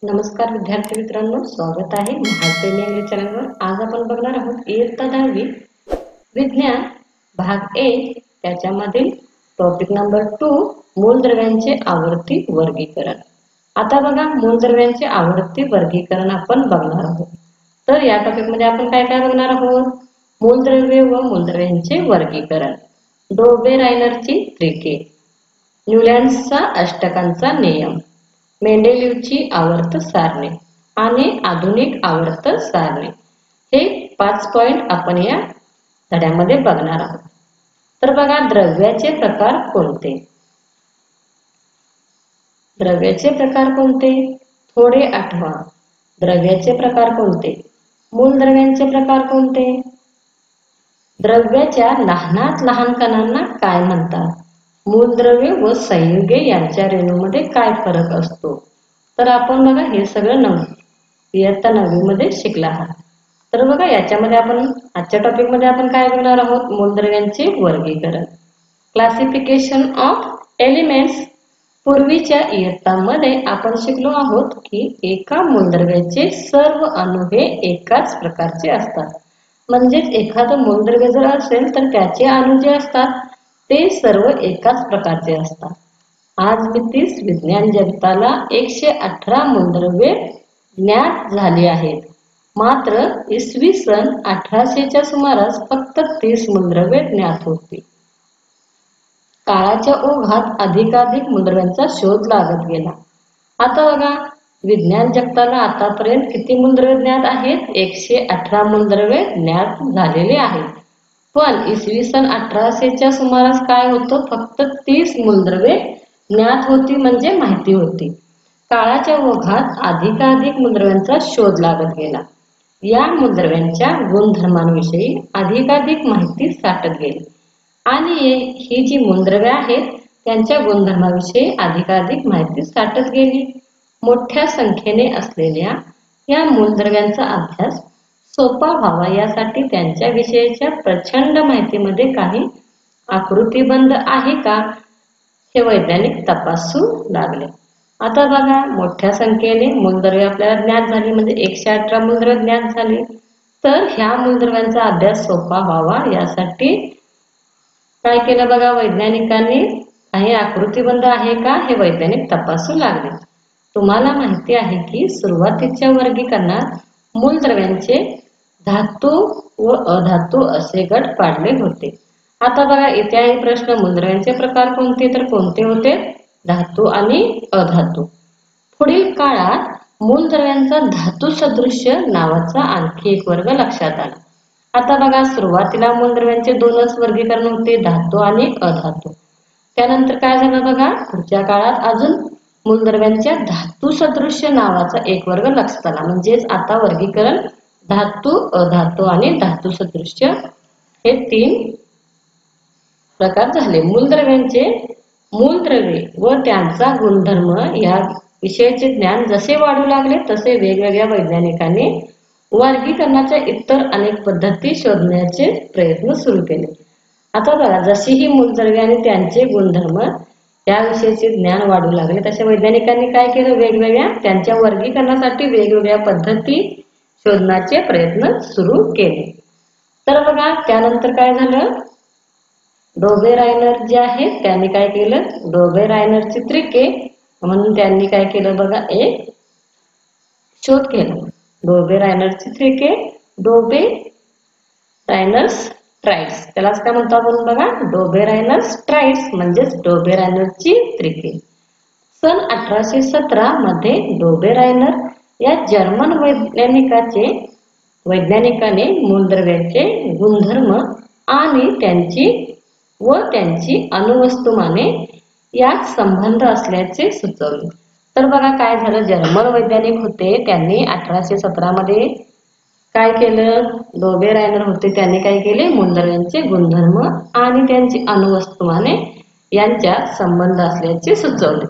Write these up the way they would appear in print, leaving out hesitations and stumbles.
नमस्कार विद्यार्थी मित्रांनो, स्वागत आहे महाप्रेमी इंग्लिश चॅनलवर। आज आपण बघणार आहोत इयत्ता 10वी विज्ञान भाग 1 त्याच्यामधील टॉपिक नंबर 2 मूलद्रव्यांचे आवर्ती वर्गीकरण। आता बघा, मूलद्रव्यांचे आवर्ती वर्गीकरण आपण बघणार आहोत। तर या टॉपिक मध्ये आपण काय काय बघणार आहोत? मूलद्रव्ये व मूलद्रव्यांचे वर्गीकरण, डोबे-रायनरची त्रिके, न्यूलँड्सचा अष्टकांचा नियम, मेंडेलीवची आवर्त सारणी आणि आधुनिक आवर्त सारणी, हे 5 पॉइंट आपण या धड्यामध्ये बघणार आहोत। तर बघा, द्रव्याचे प्रकार कोणते? द्रव्याचे प्रकार कोणते? थोडे आठवा। द्रव्याचे प्रकार कोणते? मूलद्रव्यांचे प्रकार कोणते? द्रव्याच्या लहानात लहान कणांना काय म्हणतात? मूलद्रव्ये व संयुगे यांच्या रेणूमध्ये काय फरक असतो? तर आपण बघा हे सगळं इयत्ता 9वी मध्ये शिकला आहात। तर बघा, याच्यामध्ये आपण आजच्या टॉपिक मध्ये आपण काय बघणार आहोत? मूलद्रव्यांचे वर्गीकरण, क्लासिफिकेशन ऑफ एलिमेंट्स। पूर्वीच्या इयत्तांमध्ये आपण शिकलो आहोत की एका मूलद्रव्याचे सर्व अणु हे एकाच प्रकारचे असतात। म्हणजेच एखादं मूलद्रव्य जर असेल तर त्याचे अणु जे असतात ते सर्व एकाच प्रकारचे असतात। आज मितीस विज्ञान जगताला 118 मूलद्रव्ये ज्ञात झाली आहेत। मात्र इसवी सन 1800च्या सुमारास फक्त 30 मूलद्रव्ये ज्ञात होती। काळाच्या ओघात अधिकाधिक मूलद्रव्यांचा शोध लागत गेला। आता बघा, विज्ञान जगताला आतापर्यंत किती मूलद्रव्ये ज्ञात आहेत? 118 मूलद्रव्ये ज्ञात झालेले आहेत। पण इसवी सन 1800च्या सुमारास काय होतं? फक्त 30 मूलद्रव्ये ज्ञात होती, म्हणजे माहिती होती। काळाच्या ओघात अधिकाधिक मूलद्रव्यांचा शोध लागत गेला। या मूलद्रव्यांच्या गुणधर्मांविषयी अधिकाधिक माहिती साठत गेली आणि ही जी मूलद्रव्ये आहेत त्यांच्या गुणधर्माविषयी अधिकाधिक माहिती साठत गेली। मोठ्या संख्येने असलेल्या या मूलद्रव्यांचा अभ्यास सोपा व्हावा यासाठी त्यांच्या विषयीच्या प्रचंड माहितीमध्ये काही आकृतिबंध आहे का, हे वैज्ञानिक तपासू लागले। आता बघा, मोठ्या संख्येने मूलद्रव्ये आपल्याला ज्ञात झाली, म्हणजे 118 मूलद्रव्ये ज्ञात झाली। तर ह्या मूलद्रव्यांचा अभ्यास सोपा व्हावा यासाठी काय केलं? बघा, वैज्ञानिकांनी काही आकृतिबंध आहे का हे वैज्ञानिक तपासू लागले। तुम्हाला माहिती आहे की सुरुवातीच्या वर्गीकरणात मूलद्रव्यांचे धातू व अधातू असे गट पाडले होते। आता बघा, इथे आहे प्रश्न, मूलद्रव्यांचे प्रकार कोणते? तर कोणते होते? धातू आणि अधातू। पुढील काळात मूलद्रव्यांचा धातू सदृश्य नावाचा आणखी एक वर्ग लक्षात आला। आता बघा, सुरुवातीला मूलद्रव्यांचे दोनच वर्गीकरण होते, धातू आणि अधातू। त्यानंतर काय झालं? बघा, पुढच्या काळात अजून मूलद्रव्यांच्या धातू सदृश्य नावाचा एक वर्ग लक्षात आला। म्हणजेच आता वर्गीकरण धातू, अधातू आणि धातू सदृश्य हे 3 प्रकार झाले। मूलद्रव्ये व त्यांचा गुणधर्म या विषयाचे ज्ञान जसे वाढू लागले तसे वेगवेगळ्या वैज्ञानिकांनी वर्गीकरणाच्या इतर अनेक पद्धती शोधण्याचे प्रयत्न सुरू केले। आता बघा, जशी ही मूलद्रव्ये आणि त्यांचे गुणधर्म याविषयीचे ज्ञान वाढू लागले तसे वैज्ञानिकांनी काय केलं? वेगवेगळ्या त्यांच्या वर्गीकरणासाठी वेगवेगळ्या पद्धती शोधण्याचे प्रयत्न सुरू केले। तर बघा, त्यानंतर काय झालं? डोबे-रायनर जे आहेत त्यांनी काय केलं? डोबे-रायनरची त्रिके म्हणून त्यांनी काय केलं? बघा, एक शोध केला। डोबे-रायनरची त्रिके, डोबे-रायनर्स ट्राइड्स, त्यालाच काय म्हणतो आपण? बघा, डोबे-रायनर्स ट्राइड्स म्हणजेच डोबे-रायनरची त्रिके। सन 1817 मध्ये डोबे-रायनर या जर्मन वैज्ञानिकाने मूलद्रव्याचे गुणधर्म आणि त्यांची अणुवस्तुमाने यात संबंध असल्याचे सुचवले। तर बघा, काय झालं? जर्मन वैज्ञानिक होते, त्यांनी 1817 मध्ये काय केलं? डोबे-रायनर होते, त्यांनी काय केले? मूलद्रव्यांचे गुणधर्म आणि त्यांची अणुवस्तुमाने यांच्यात संबंध असल्याचे सुचवले।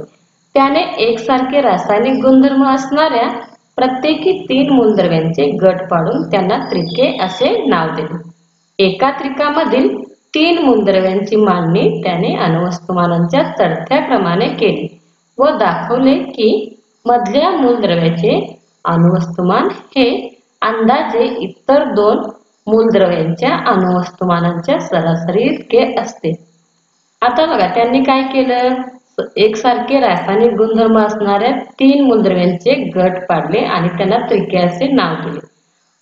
त्याने एकसारखे रासायनिक गुणधर्म असणाऱ्या प्रत्येकी 3 मूलद्रव्यांचे गट पाडून त्यांना त्रिके असे नाव दिले। एका त्रिकामधील 3 मूलद्रव्यांची मांडणी त्याने अणुवस्तुमानांच्या चढत्या क्रमाने केली व दाखवले की मधल्या मूलद्रव्याचे अणुवस्तुमान हे अंदाजे इतर दोन मूलद्रव्यांच्या अणुवस्तुमानांच्या सरासरी इतके असते. आता बघा त्यांनी काय केलं, एकसारखे रासायनिक गुणधर्म असणाऱ्या तीन मूलद्रव्यांचे गट पाडले आणि त्यांना त्रिके असे नाव दिले.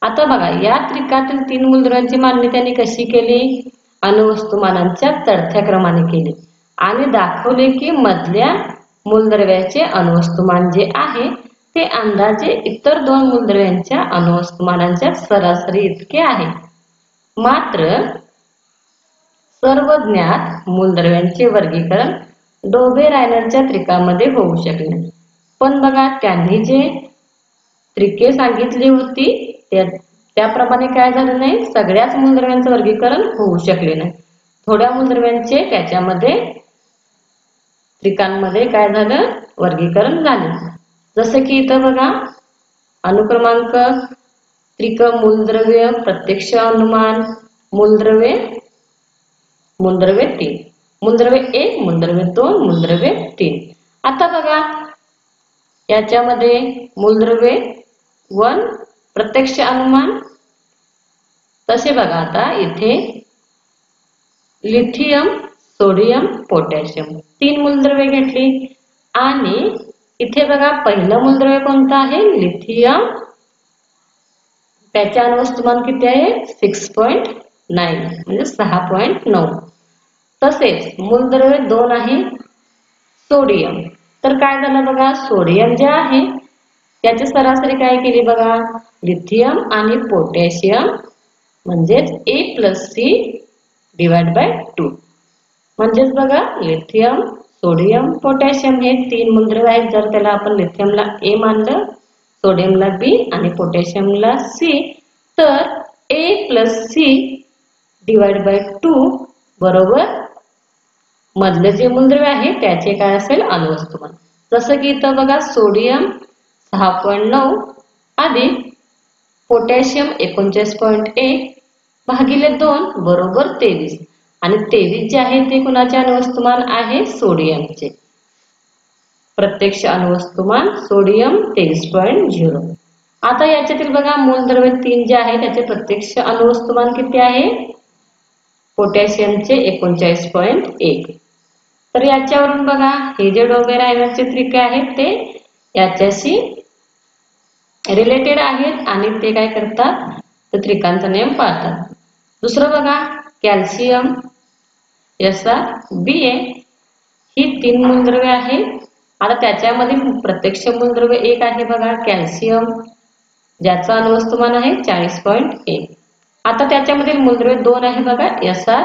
आता बघा या त्रिकातील तीन मूलद्रव्यांची मांडणी त्यांनी कशी केली, अणुवस्तुमानांच्या चढत्या क्रमाने केली आणि दाखवले की मधल्या मूलद्रव्याचे अणुवस्तुमान जे आहे ते अंदाजे इतर दोन मूलद्रव्यांच्या अणुवस्तुमानांच्या सरासरी इतके आहे. मात्र सर्व ज्ञात मूलद्रव्यांचे वर्गीकरण डोबे-रायनरच्या त्रिकामध्ये होऊ शकले नाही. पण बघा त्यांनी जे त्रिके सांगितली होती त्याप्रमाणे काय झालं नाही, सगळ्याच मूलद्रव्यांचे वर्गीकरण होऊ शकले नाही. थोड्या मूलद्रव्यांचे त्याच्यामध्ये त्रिकांमध्ये काय झालं, वर्गीकरण झाले. जसे की इथं बघा अनुक्रमांक त्रिक मूलद्रव्य, प्रत्यक्ष अनुमान, मूलद्रव्य 3, मूलद्रव्य 1, मूलद्रव्य 2, मूलद्रव्य 3. आता बघा याच्यामध्ये मूलद्रव्य 1 प्रत्यक्ष अनुमान. तसे बघा आता इथे लिथियम, सोडियम, पोटॅशियम 3 मूलद्रव्ये घेतली आणि इथे बघा पहिलं मूलद्रव्य कोणतं आहे, लिथियम. त्याचे अणुवस्तुमान किती आहे, 6.9 म्हणजे 6.9. तसेच मूलद्रव्य 2 आहे सोडियम. तर काय झालं बघा, सोडियम जे आहे त्याची सरासरी काय केली बघा, लिथियम आणि पोटॅशियम म्हणजेच A+C/2. म्हणजेच बघा लिथियम, सोडियम, पोटॅशियम हे 3 मूलद्रव्य आहेत. जर त्याला आपण लिथियमला A मानलं, सोडियमला B आणि पोटॅशियमला C, तर A+C/2 बरोबर मधले जे मूलद्रव्य आहे त्याचे काय असेल, अणुवस्तुमान. जसं की इथं बघा सोडियम 6.9 अधिक पोटॅशियम 39.1 भागिले 2 बरोबर 23 आणि 23 जे आहे ते कुणाचे अणुवस्तुमान आहे, सोडियमचे. प्रत्यक्ष अणुवस्तुमान सोडियम 23.0. आता याच्यातील बघा मूलद्रव्य 3 जे आहे त्याचे प्रत्यक्ष अणुवस्तुमान किती आहे, पोटॅशियमचे 39.1. तर याच्यावरून बघा हे जे डोबे-रायनरचे त्रिके आहेत ते याच्याशी रिलेटेड आहेत आणि ते काय करतात, तर त्रिकांचा नियम पाळतात. दुसरं बघा कॅल्शियम SrBa ही 3 मूलद्रव्ये आहेत. आता त्याच्यामध्ये प्रत्यक्ष मूलद्रव्य 1 आहे बघा कॅल्शियम, ज्याचं अणुवस्तुमान आहे 40.1. आता त्याच्यामध्ये मूलद्रव्य 2 आहे बघा Sr,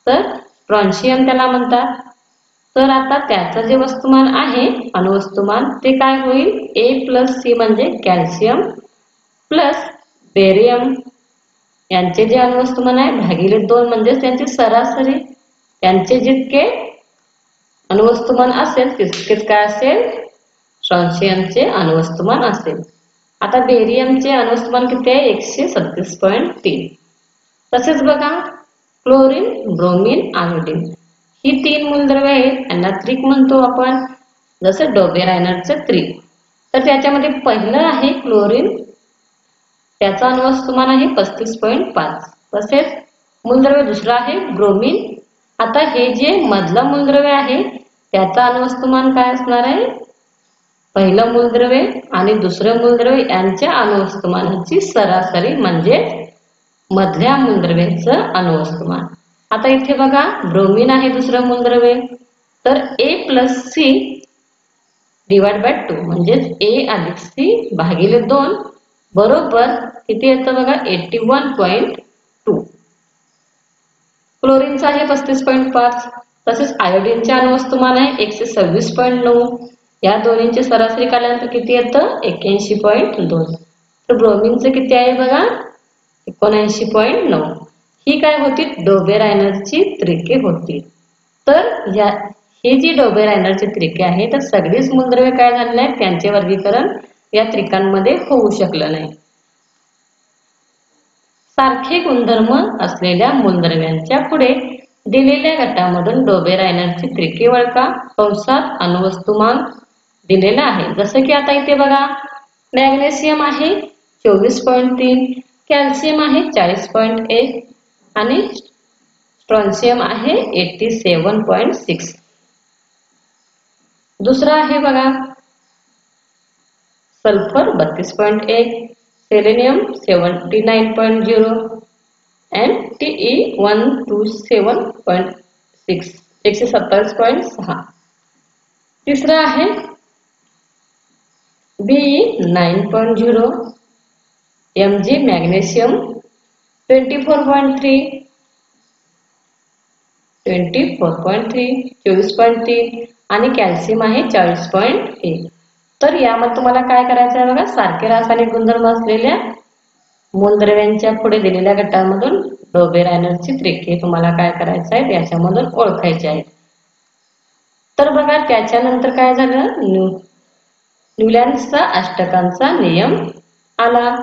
तर स्ट्रॉन्शियम त्याला म्हणतात. तर आता त्याचं जे वस्तुमान आहे अणुवस्तुमान ते काय होईल, A+C म्हणजे कॅल्शियम प्लस बेरियम यांचे जे अणुवस्तुमान आहे भागिले 2 म्हणजे त्यांची सरासरी. यांचे जितके अणुवस्तुमान असेल तितकेच काय असेल, स्ट्रॉन्शियमचे अणुवस्तुमान असेल. आता बेरियमचे अणुवस्तुमान किती आहे, 137.3. तसेच बघा क्लोरीन, ब्रोमीन, आयोडीन ही 3 मूलद्रव्ये आहेत, यांना त्रिक म्हणतो आपण, जसं डोबे-रायनरचे त्रिक. तर त्याच्यामध्ये पहिलं आहे क्लोरीन, त्याचा अणुवस्तुमान आहे 35.5. तसेच मूलद्रव्य दुसरं आहे ब्रोमीन. आता हे जे मधलं मूलद्रव्य आहे त्याचा अणुवस्तुमान काय असणार आहे, पहिलं मूलद्रव्य आणि दुसरं मूलद्रव्य यांच्या अणुवस्तुमानाची सरासरी म्हणजे मधल्या मूलद्रव्याचं अणुवस्तुमान. आता इथे बघा ब्रोमीन आहे दुसरं मूलद्रव्य, तर A+C/2 म्हणजेच A+C भागिले 2 बरोबर किती येतं बघा, 81.2. क्लोरीनचं आहे 35.5. तसेच आयोडीनचे अणुवस्तुमान आहे 126.9. या दोन्हींची सरासरी काढल्यानंतर किती येतं, 81.2. तर ब्रोमीनचं किती आहे बघा, 79.9. ही काय होती, डोबे-रायनरची त्रिके होती. तर हे जी डोबे-रायनरची त्रिके आहे तर सगळीच मूलद्रव्ये काय झाले नाही, त्यांचे वर्गीकरण या त्रिकांमध्ये होऊ शकलं नाही. सारखे गुणधर्म असलेल्या मूलद्रव्यांच्या पुढे दिलेल्या गटामधून डोबे-रायनरची त्रिके ओळखा. कंसात अणुवस्तुमान दिलेला आहे. जसं की आता इथे बघा मॅग्नेशियम आहे 24.3, कॅल्शियम आहे 40.1 आणि स्ट्रॉन्शियम आहे 87.6. दुसरा आहे बघा सल्फर 32.1, सेलेनियम 79.0 and Te127.6 127.6. तिसरा आहे Be9.0, Mg मॅग्नेशियम 24.3 24.3 आणि कॅल्शियम आहे 40.1. तर यामध्ये तुम्हाला काय करायचं आहे बघा सारखे रासायनिक गुणधर्म असलेल्या मूलद्रव्यांच्या पुढे दिलेल्या गटामधून डोबेरायनरची त्रिके तुम्हाला काय करायचं आहे याच्यामधून ओळखायचे आहेत. तर बघा त्याच्यानंतर काय झालं न्यूलँड्सचा अष्टकांचा नियम आला.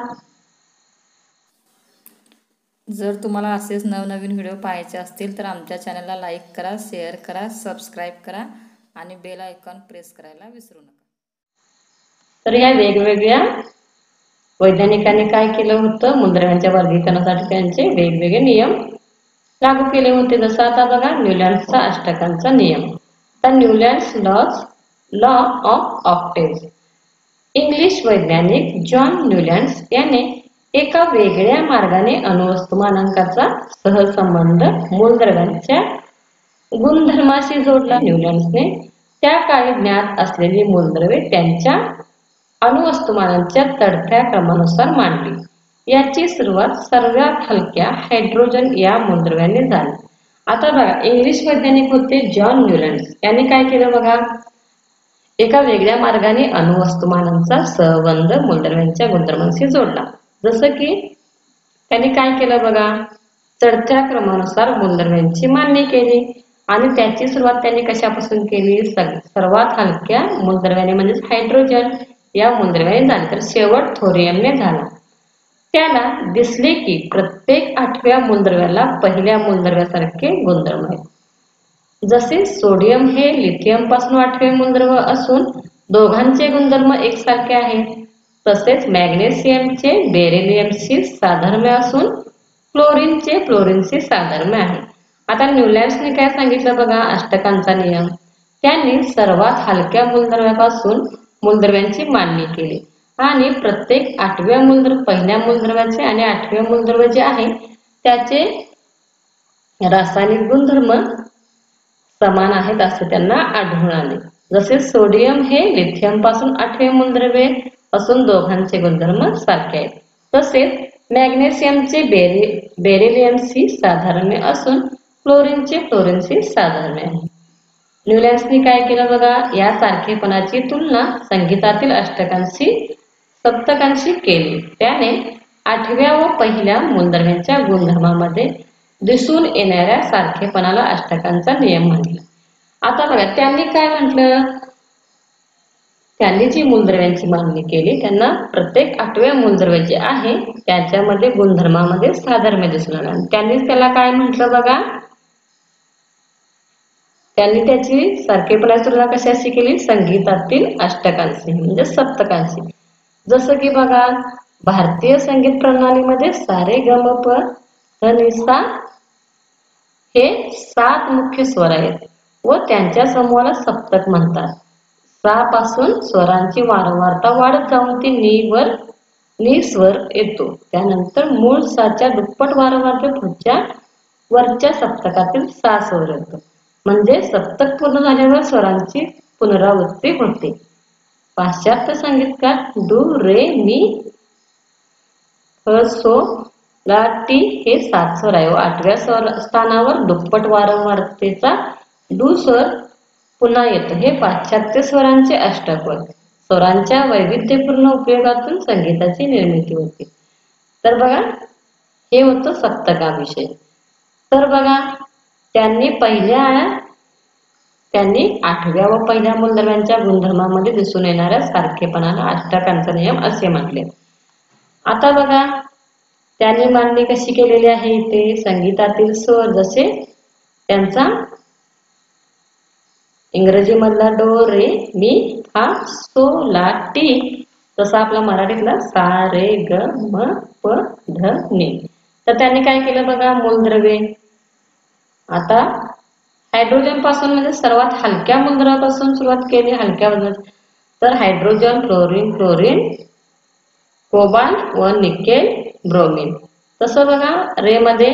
जर तुम्हाला असेच नवनवीन व्हिडिओ पाहायचे असतील तर आमच्या चॅनलला लाईक करा, शेअर करा, सबस्क्राईब करा आणि बेल आयकॉन प्रेस करायला विसरू नका. तर या वेगवेगळ्या वैज्ञानिकांनी काय केलं होतं मूलद्रव्यांच्या वर्गीकरणासाठी त्यांचे वेगवेगळे नियम लागू केले होते. जसं आता बघा न्यूलँड्सचा अष्टकांचा नियम. The Newlands law of octaves. English वैज्ञानिक जॉन न्यूलँड्स याने एका वेगळ्या मार्गाने अणुवस्तुमानांकाचा सहसंबंध मूलद्रव्यांच्या गुणधर्माशी जोडला. न्यूलँड्सने त्या काळी ज्ञात असलेली मूलद्रव्ये त्यांच्या अणुवस्तुमानांच्या चढत्या क्रमानुसार मांडली. याची सुरुवात सर्वात हलक्या हायड्रोजन या मूलद्रव्याने झाली. आता बघा इंग्लिश वैज्ञानिक होते जॉन न्यूलँड्स यांनी काय केलं बघा एका वेगळ्या मार्गाने अणुवस्तुमानांचा संबंध मूलद्रव्यांच्या गुणधर्मांशी जोडला. जसं की त्यांनी काय केलं बघा चढत्या क्रमानुसार मूलद्रव्यांची मांडणी केली आणि त्याची सुरुवात त्यांनी कशापासून केली सर्वात हलक्या मूलद्रव्याने म्हणजेच हायड्रोजन या मूलद्रव्याने झाली तर शेवट थोरियमने झाला. त्याला दिसले की प्रत्येक 8व्या मूलद्रव्याला पहिल्या मूलद्रव्यासारखे गुणधर्म आहेत. जसे सोडियम हे लिथियम पासून 8वे मूलद्रव्य असून दोघांचे गुणधर्म एकसारखे आहेत, तसेच मॅग्नेशियमचे बेरिलियमशी साधर्म्य असून क्लोरीनचे फ्लोरीनशी साधर्म्य आहे. आता न्यूलँड्सने काय सांगितलं बघा अष्टकांचा नियम. त्यांनी सर्वात हलक्या मूलद्रव्यापासून मूलद्रव्यांची मांडणी केली आणि प्रत्येक 8व्या मूलद्रव्य पहिल्या मूलद्रव्याचे आणि 8वे मूलद्रव्य जे आहे त्याचे रासायनिक गुणधर्म समान आहेत असे त्यांना आढळून आले. जसे सोडियम हे लिथियम पासून 8वे मूलद्रव्य असून दोघांचे गुणधर्म सारखे आहेत, तसेच मॅग्नेशियमचे बेरिलियमशी साधर्म्य असून क्लोरीनचे फ्लोरीनशी साधर्म्य आहे. न्यूलँड्सनी काय केलं बघा या सारखेपणाची तुलना संगीतातील अष्टकांशी सप्तकांशी केली. त्याने 8व्या व पहिल्या मूलद्रव्यांच्या गुणधर्मामध्ये दिसून येणाऱ्या सारखेपणाला अष्टकांचा नियम म्हटला. आता बघा त्यांनी काय म्हटलं त्यांनी जी मूलद्रव्यांची मांडणी केली त्यांना प्रत्येक 8व्या मूलद्रव्य जे आहे त्याच्यामध्ये गुणधर्मामध्ये साधर्म्य दिसून आलं. त्यांनी त्याला काय म्हटलं बघा त्यांनी त्याची सारखेपणाची तुलना कशाशी केली संगीतातील अष्टकांशी म्हणजे सप्तकांशी. जसं की बघा भारतीय संगीत प्रणालीमध्ये सारे ग म प ध नि सा हे 7 मुख्य स्वर आहेत व त्यांच्या समूहाला सप्तक म्हणतात. सा पासून स्वरांची वारंवारता वाढत जाऊन ती नी स्वर येतो. त्यानंतर मूळ साच्या दुप्पट वारंवारते पुढच्या वरच्या सप्तकातील 6 स्वर येतो. म्हणजे सप्तक पूर्ण झाल्यावर स्वरांची पुनरावृत्ती होते. पाश्चात्य संगीतकार डू रे मी ह सो ला टी हे 7 स्वर आहे व 8व्या स्थानावर दुप्पट वारंवारतेचा डू स्वर पुन्हा येतो. हे पाश्चात्य स्वरांचे अष्टक होय. स्वरांच्या वैविध्यपूर्ण उपयोगातून संगीताची निर्मिती होते. तर बघा हे होतं सप्तकाविषयी. तर बघा त्यांनी 8व्या व पहिल्या मूलद्रव्यांच्या गुणधर्मामध्ये दिसून येणाऱ्या सारखेपणाला अष्टकांचा नियम असे म्हटले. आता बघा त्यांनी मांडणी कशी केलेली आहे इथे संगीतातील स्वर जसे त्यांचा इंग्रजी मधला डो रे मी फा सो ला टी, तसा आपला मराठीतला सा रे ग म प ध नि. तर त्यांनी काय केलं बघा, मूलद्रव्ये आता हायड्रोजन पासून म्हणजे सर्वात हलक्या मूलद्रव्यापासून सुरुवात केली, हलक्या वजनाची. तर हायड्रोजन, फ्लोरीन, क्लोरीन, कोबाल्ट व निकेल, ब्रोमीन. तसं बघा रे मध्ये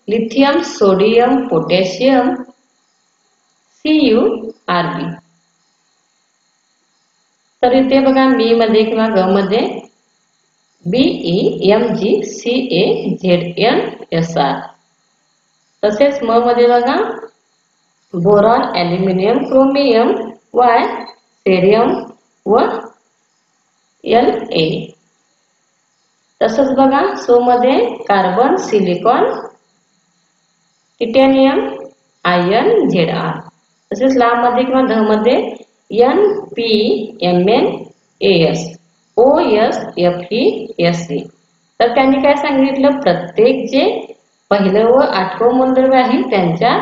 लिथियम, सोडियम, पोटॅशियम, CuRb. तर इथे बघा मी मध्ये किंवा ग मध्ये BeMgCaZnSr. तसेच म मध्ये बघा boron, aluminium, chromium, Y, cerium व La. तसंच बघा सो मध्ये carbon, silicon, titanium, iron, Zr. तसेच ला मध्ये किंवा ध मध्ये NPMnAs, OSFeSe. तर त्यांनी काय सांगितलं, प्रत्येक जे पहिलं व आठवं मूलद्रव्य आहे त्यांच्या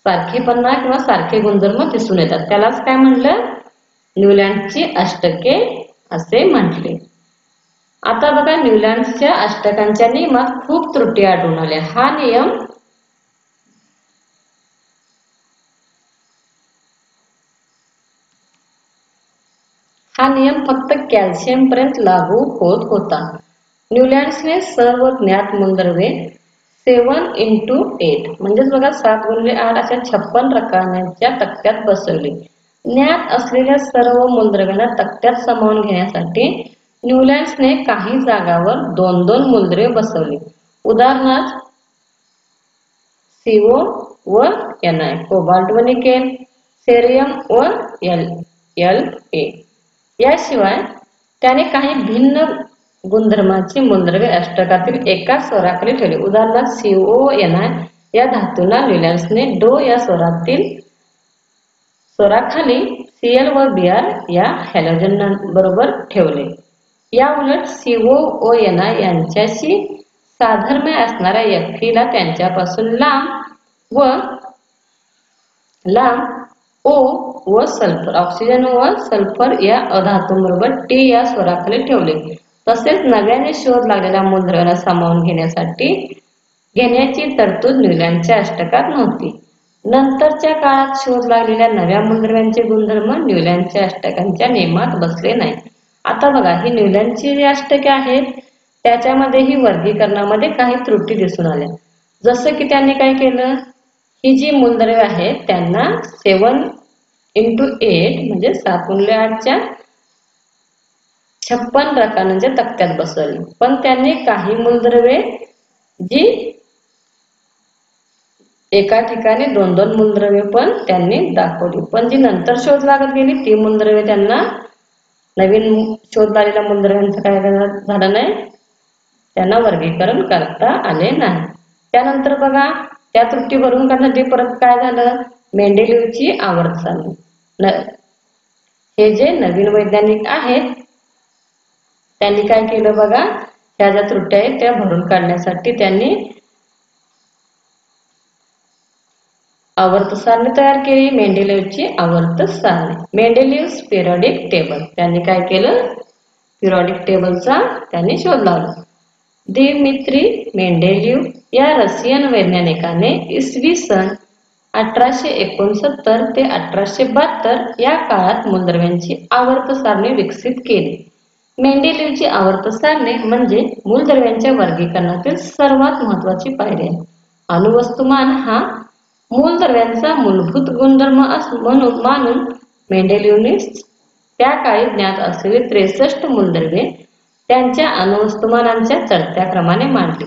सारखेपणा किंवा सारखे गुणधर्म दिसून येतात. त्यालाच काय म्हटलं, न्यूलँडची अष्टके असे म्हटले. आता बघा न्यूलँडच्या अष्टकांच्या नियमात खूप त्रुटी आढळून आल्या. हा नियम फक्त कॅल्शियम पर्यंत लागू होत होता. न्यूलँड्सने सर्व ज्ञात मूलद्रव्ये 7x8 म्हणजेच बघा 7x8 अशा 56 रकान्यांच्या तक्त्यात बसवले. ज्ञात असलेल्या सर्व मूलद्रव्यांना तक्त्यात सामावून घेण्यासाठी न्यूलँड्सने काही जागावर 2-2 मूलद्रव्ये बसवली. उदाहरणार्थ CO व Na, कोबाल्ट व निकेल, सेरियम व La. याशिवाय त्याने काही भिन्न गुणधर्माची मूलद्रव्ये अष्टकातील एका स्वराखाली ठेवली. उदाहरणार्थ CO व Na या धातूंना न्यूलँड्सने डो या स्वराखाली Cl व Br या हॅलोजन बरोबर ठेवले. या उलट CO व Na यांच्याशी साधर्म्य असणाऱ्या Fe ला त्यांच्यापासून लांब O व सल्फर, ऑक्सिजन व सल्फर या अधातूंबरोबर T या स्वराखाली ठेवले. तसेच नव्याने शोध लागलेल्या मूलद्रव्यांना सामावून घेण्याची तरतूद न्यूलँडच्या अष्टकात नव्हती. नंतरच्या काळात शोध लागलेल्या नव्या मूलद्रव्यांचे गुणधर्म न्यूलँडच्या अष्टकांच्या नियमात बसले नाही. आता बघा ही न्यूलँडची जी अष्टके आहेत त्याच्यामध्ये ही वर्गीकरणामध्ये काही त्रुटी दिसून आल्या. जसं की त्यांनी काय केलं, ही जी मूलद्रव्ये आहेत त्यांना 7x8 म्हणजे 7x8च्या 56 रकान्यांच्या तक्त्यात बसवली. पण त्यांनी काही मूलद्रव्ये जी एका ठिकाणी 2-2 मूलद्रव्ये पण त्यांनी दाखवली. पण जी नंतर शोध लागत गेली ती मूलद्रव्ये त्यांना नवीन शोध लागलेल्या मूलद्रव्यांचं काय झालं नाही, त्यांना वर्गीकरण करता आले नाही. त्यानंतर बघा त्या त्रुटी भरून काढण्यासाठी परत काय झालं, मेंडेलिव्हची आवर्त सारणी. हे जे नवीन वैज्ञानिक आहेत त्यांनी काय केलं बघा, ह्या ज्या त्रुटी आहेत त्या भरून काढण्यासाठी त्यांनी आवर्त सारणी तयार केली, मेंडेलिव्हची आवर्त सारणी, मेंडेलिव्हज पिरियडिक टेबल. त्यांनी काय केलं, पिरियडिक टेबलचा त्यांनी शोध लावला. दिमित्री मेंडेलिव्ह या रशियन वैज्ञानिकाने इसवी सन 1869 ते 1872 या काळात मूलद्रव्यांची आवर्त सारणी विकसित केली. मेंडेलिव्हची आवर्त सारणी म्हणजे मूलद्रव्यांच्या वर्गीकरणातील सर्वात महत्त्वाची पायरी आहे. अणुवस्तुमान हा मूलद्रव्यांचा मूलभूत गुणधर्म म्हणून मानून मेंडेलिव्हने त्या काळी ज्ञात असलेली 63 मूलद्रव्ये त्यांच्या अणुवस्तुमानांच्या चढत्या क्रमाने मांडली.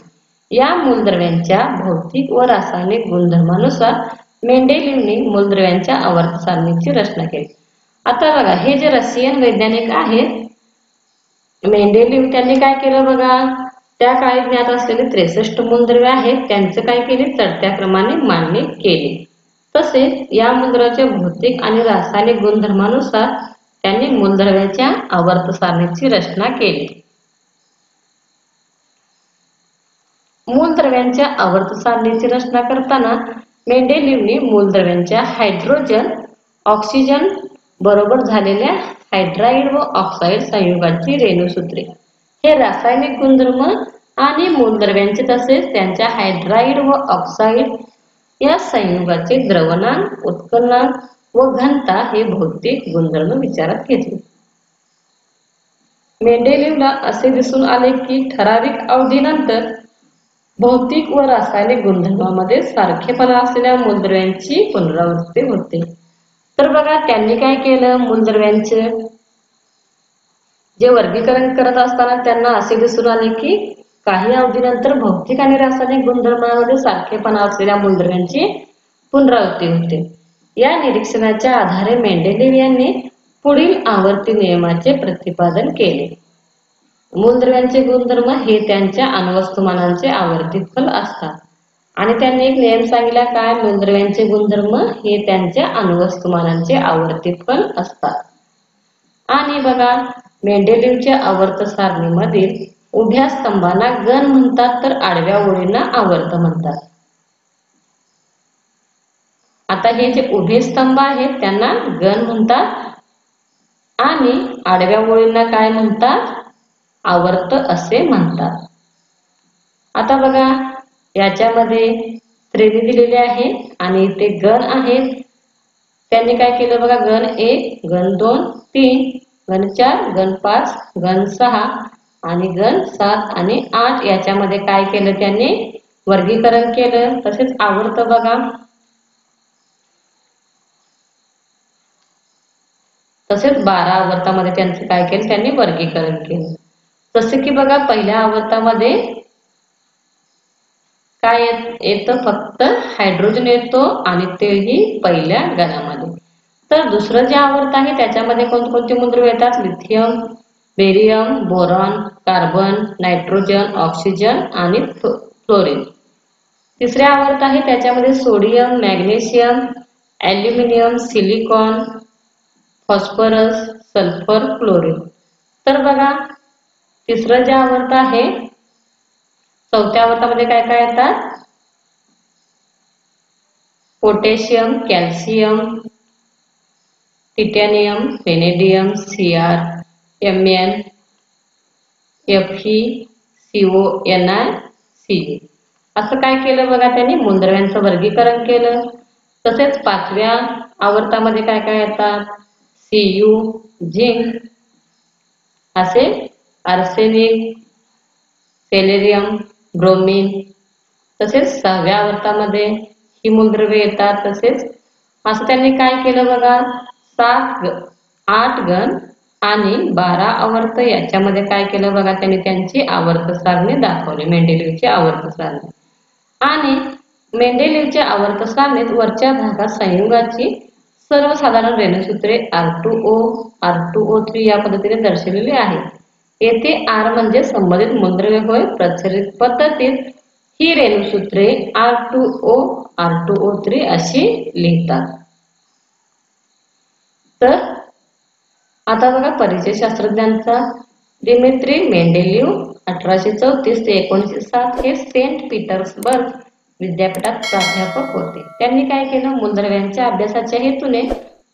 या मूलद्रव्यांच्या भौतिक व रासायनिक गुणधर्मानुसार मेंडेलिव्हने मूलद्रव्यांच्या आवर्त सारणीची रचना केली. आता बघा हे जे रशियन वैज्ञानिक आहेत मेंडेलिव्ह त्यांनी काय केलं बघा, त्या काळी ज्ञात असलेली 63 मूलद्रव्ये आहेत त्यांचं काय केली, चढत्या क्रमाने मांडणी केली. तसेच या मूलद्रव्याच्या भौतिक आणि रासायनिक गुणधर्मानुसार त्यांनी मूलद्रव्याच्या आवर्त सारणीची रचना केली. मूलद्रव्यांच्या आवर्त सारणीची रचना करताना मेंडेलिव्हने मूलद्रव्यांच्या हायड्रोजन, ऑक्सिजन बरोबर झालेल्या हायड्राइड व ऑक्साईड संयुगाची रेणूसूत्रे। हे रासायनिक गुणधर्म आणि मूलद्रव्यांचे तसेच त्यांच्या हायड्राइड व ऑक्साईड या संयुगाचे द्रवणांक, उत्कलनांक व घनता हे भौतिक गुणधर्म विचारात घेतले। मेंडेलिव्हला असे दिसून आले की ठराविक अवधीनंतर भौतिक व रासायनिक गुणधर्मामध्ये सारखेपणा असलेल्या मूलद्रव्यांची पुनरावृत्ती होते। तर बघा त्यांनी काय केलं, मूलद्रव्यांचे जे वर्गीकरण करत असताना त्यांना असे दिसून आले की काही अवधीनंतर भौतिक आणि रासायनिक गुणधर्मांमध्ये सारखेपणा असलेल्या मूलद्रव्यांची पुनरावृत्ती होते। या निरीक्षणाच्या आधारे मेंडेलिव्ह यांनी पुढील आवर्ती नियमाचे प्रतिपादन केले। मूलद्रव्यांचे गुणधर्म हे त्यांच्या अणुवस्तुमानांचे आवर्ती फल असतात आणि त्यांनी एक नियम सांगितला काय, मूलद्रव्यांचे गुणधर्म हे त्यांच्या अणुवस्तुमानांचे आवर्ती फल असतात। आणि बघा मेंडेलिव्हच्या आवर्त सारणीमधील उभ्या स्तंभांना गण म्हणतात तर आडव्या ओळींना आवर्त म्हणतात। आता हे जे उभे स्तंभ आहेत त्यांना गण म्हणतात आणि आडव्या ओळींना काय म्हणतात, आवर्त असे म्हणतात। आता बघा याच्यामध्ये श्रेणी दिलेली आहे आणि ते गण आहेत। त्यांनी काय केलं बघा, गण 1, गण 2, 3, गण 4, गण 5, गण 6 आणि गण 7 आणि 8 याच्यामध्ये काय केलं, त्यांनी वर्गीकरण केलं। तसेच आवर्त बघा, तसेच 12 आवर्तामध्ये त्यांचं काय केलं, त्यांनी वर्गीकरण केलं। जसे की बघा पहिल्या आवर्तामध्ये काय येतं, फक्त हायड्रोजन येतो आणि तेही पहिल्या गणामध्ये। तर दुसरं जे आवर्त आहे त्याच्यामध्ये कोणकोणती मूलद्रव्ये येतात, lithium, barium, boron, carbon, nitrogen, oxygen आणि फ्लोरीन। तिसरे आवर्त आहे त्याच्यामध्ये sodium, magnesium, aluminium, silicon, phosphorus, sulphur, chlorine. तर बघा तिसरं जे आवर्त आहे, चौथ्या आवर्तामध्ये काय काय येतात, potassium, calcium, titanium, vanadium, Cr, Mn, Fe, CO, Ni, Ca। असं काय केलं बघा, त्यांनी मूलद्रव्यांचं वर्गीकरण केलं। तसेच पाचव्या आवर्तामध्ये काय काय येतात, Cu, झिंक, असे आर्सेनिक, सेलेनियम, ब्रोमीन। तसेच सहाव्या आवर्तामध्ये ही मूलद्रव्ये येतात। तसेच असं त्यांनी काय केलं बघा, 8 गण आणि 12 आवर्त याच्यामध्ये काय केलं बघा, त्यांनी त्यांची आवर्त सारणी दाखवली, मेंडेलिव्हची आवर्त सारणी। आणि मेंडेलिव्हच्या आवर्त सारणीत वरच्या भागात संयुगाची सर्वसाधारण रेणूसूत्रे R2O, R2O3 या पद्धतीने दर्शवलेली आहेत। येथे R म्हणजे संबंधित मूलद्रव्य होय। प्रचलित पद्धतीत ही रेणूसूत्रे R2O, R2O3 अशी लिहितात। तर आता बघा परिचय शास्त्रज्ञांचा, दिमित्री मेंडेलिव्ह 1834 ते 1907 हे सेंट पीटर्सबर्ग विद्यापीठात प्राध्यापक होते। त्यांनी काय केलं, मूलद्रव्यांच्या अभ्यासाच्या हेतूने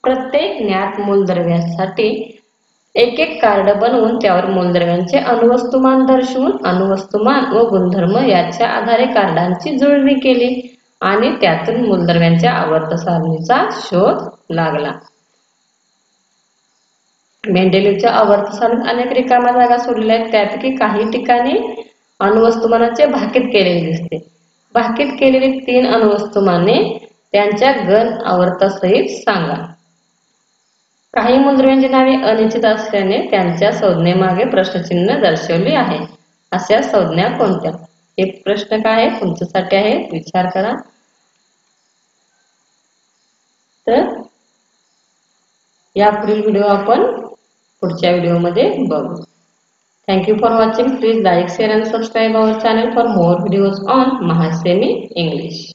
प्रत्येक ज्ञात मूलद्रव्यासाठी एक एक कार्ड बनवून त्यावर मूलद्रव्यांचे अणुवस्तुमान दर्शवून अणुवस्तुमान व गुणधर्म याच्या आधारे कार्डांची जुळणी केली आणि त्यातून मूलद्रव्यांच्या आवर्त सारणीचा शोध लागला। मेंडेलिव्हच्या आवर्त सारणीत अनेक रिकाम्या जागा सोडलेल्या आहेत। त्यापैकी काही ठिकाणी अणुवस्तुमानाचे भाकीत केलेले दिसते। भाकीत केलेली 3 अणुवस्तुमाने त्यांच्या गण आवर्तासहित सांगा। काही मूलद्रव्यांची नावे अनिश्चित असल्याने त्यांच्या संज्ञेमागे प्रश्नचिन्ह दर्शवले आहे। अशा संज्ञा कोणत्या? एक प्रश्न काय आहे तुमच्यासाठी आहे, विचार करा। तर या पुढील व्हिडिओ आपण पुढच्या व्हिडिओमध्ये बघू। Thank you for watching. Please like, share and subscribe our channel for more videos on Mahasemi English.